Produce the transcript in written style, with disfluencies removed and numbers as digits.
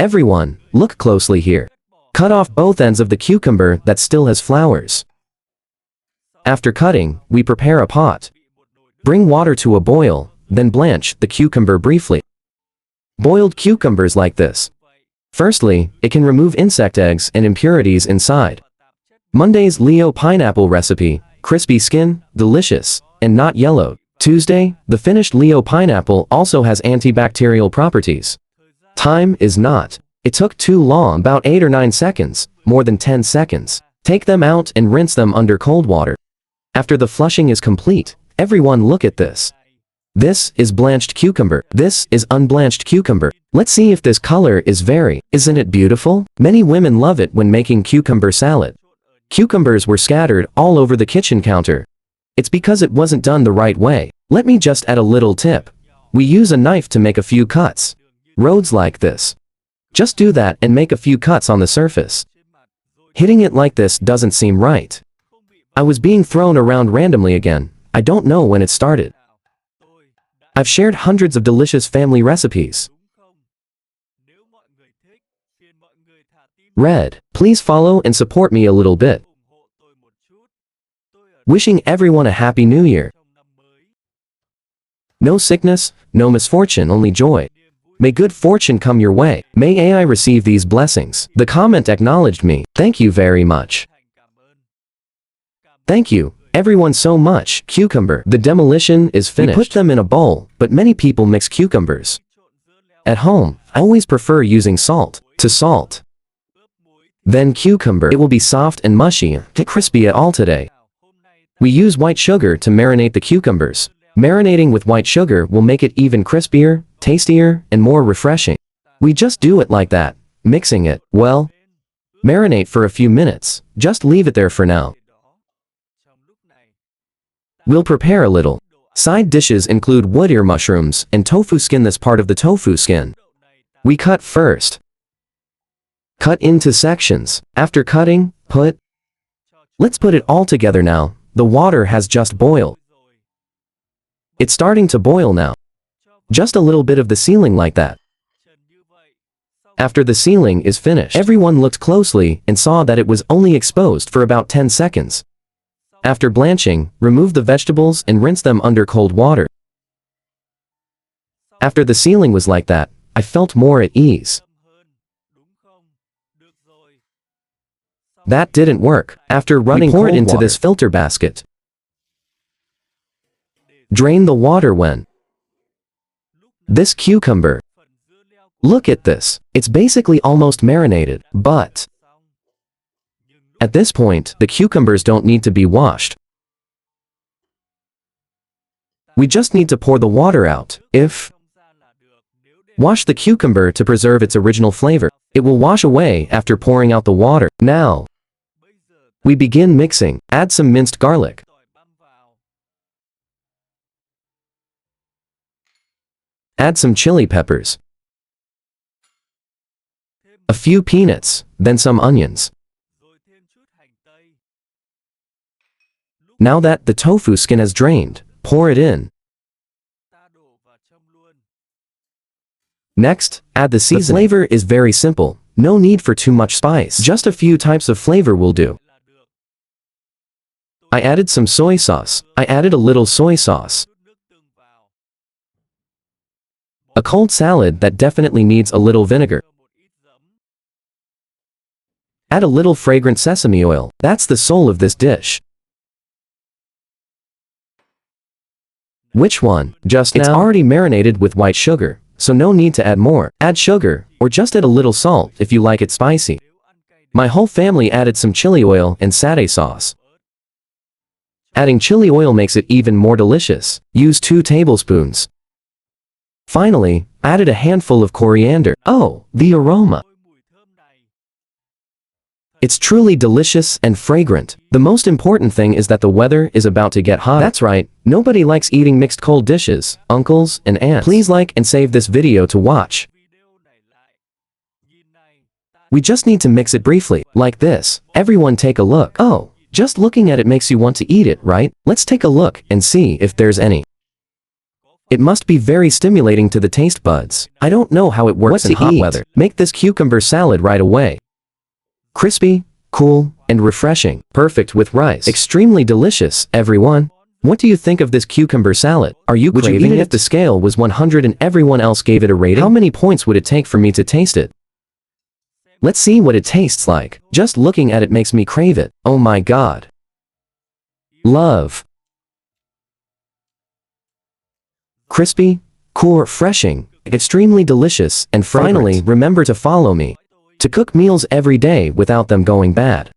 Everyone, look closely here. Cut off both ends of the cucumber that still has flowers. After cutting, we prepare a pot. Bring water to a boil, then blanch the cucumber briefly. Boiled cucumbers like this. Firstly, it can remove insect eggs and impurities inside. Monday's Leo pineapple recipe, crispy skin, delicious, and not yellowed. Tuesday, the finished Leo pineapple also has antibacterial properties. Time is not. It took too long, about 8 or 9 seconds, more than 10 seconds. Take them out and rinse them under cold water. After the flushing is complete, everyone look at this. This is blanched cucumber. This is unblanched cucumber. Let's see if this color is isn't it beautiful? Many women love it when making cucumber salad. Cucumbers were scattered all over the kitchen counter. It's because it wasn't done the right way. Let me just add a little tip. We use a knife to make a few cuts. Roads like this. Just do that and make a few cuts on the surface. Hitting it like this doesn't seem right. I was being thrown around randomly again. I don't know when it started. I've shared hundreds of delicious family recipes. Red, please follow and support me a little bit. Wishing everyone a happy new year. No sickness, no misfortune, only joy. May good fortune come your way. May AI receive these blessings. The comment acknowledged me. Thank you very much. Thank you, everyone so much. Cucumber. The demolition is finished. We put them in a bowl, but many people mix cucumbers. At home, I always prefer using salt. To salt. Then cucumber. It will be soft and mushy, not crispy at all today. We use white sugar to marinate the cucumbers. Marinating with white sugar will make it even crispier, tastier, and more refreshing. We just do it like that, mixing it. Well, marinate for a few minutes. Just leave it there for now. We'll prepare a little. Side dishes include wood ear mushrooms and tofu skin. This part of the tofu skin we cut first. Cut into sections. After cutting, let's put it all together now. The water has just boiled. It's starting to boil now. Just a little bit of the sealing like that. After the sealing is finished, everyone looked closely and saw that it was only exposed for about 10 seconds. After blanching, remove the vegetables and rinse them under cold water. After the sealing was like that, I felt more at ease. That didn't work. After running, pour it into this filter basket. Drain the water when this cucumber. Look at this. It's basically almost marinated, but at this point, the cucumbers don't need to be washed. We just need to pour the water out. Wash the cucumber to preserve its original flavor. It will wash away after pouring out the water. Now, we begin mixing. Add some minced garlic. Add some chili peppers. A few peanuts, then some onions. Now that the tofu skin has drained, pour it in. Next, add the seasoning. The flavor is very simple. No need for too much spice. Just a few types of flavor will do. I added some soy sauce. I added a little soy sauce. A cold salad that definitely needs a little vinegar. Add a little fragrant sesame oil. That's the soul of this dish. Which one? Just now? It's already marinated with white sugar, so no need to add more. Add sugar, or just add a little salt if you like it spicy. My whole family added some chili oil and satay sauce. Adding chili oil makes it even more delicious. Use 2 tablespoons. Finally, added a handful of coriander. Oh, the aroma! It's truly delicious and fragrant. The most important thing is that the weather is about to get hot. That's right, nobody likes eating mixed cold dishes, uncles and aunts. Please like and save this video to watch. We just need to mix it briefly, like this. Everyone take a look. Oh, just looking at it makes you want to eat it, right? Let's take a look and see if there's any. It must be very stimulating to the taste buds. I don't know how it works in hot weather. Make this cucumber salad right away. Crispy, cool, and refreshing. Perfect with rice. Extremely delicious, everyone. What do you think of this cucumber salad? Are you craving it? Would you eat it if the scale was 100 and everyone else gave it a rating? How many points would it take for me to taste it? Let's see what it tastes like. Just looking at it makes me crave it. Oh my god. Love. Crispy, cool, refreshing, extremely delicious, and finally, remember to follow me to cook meals every day without them going bad.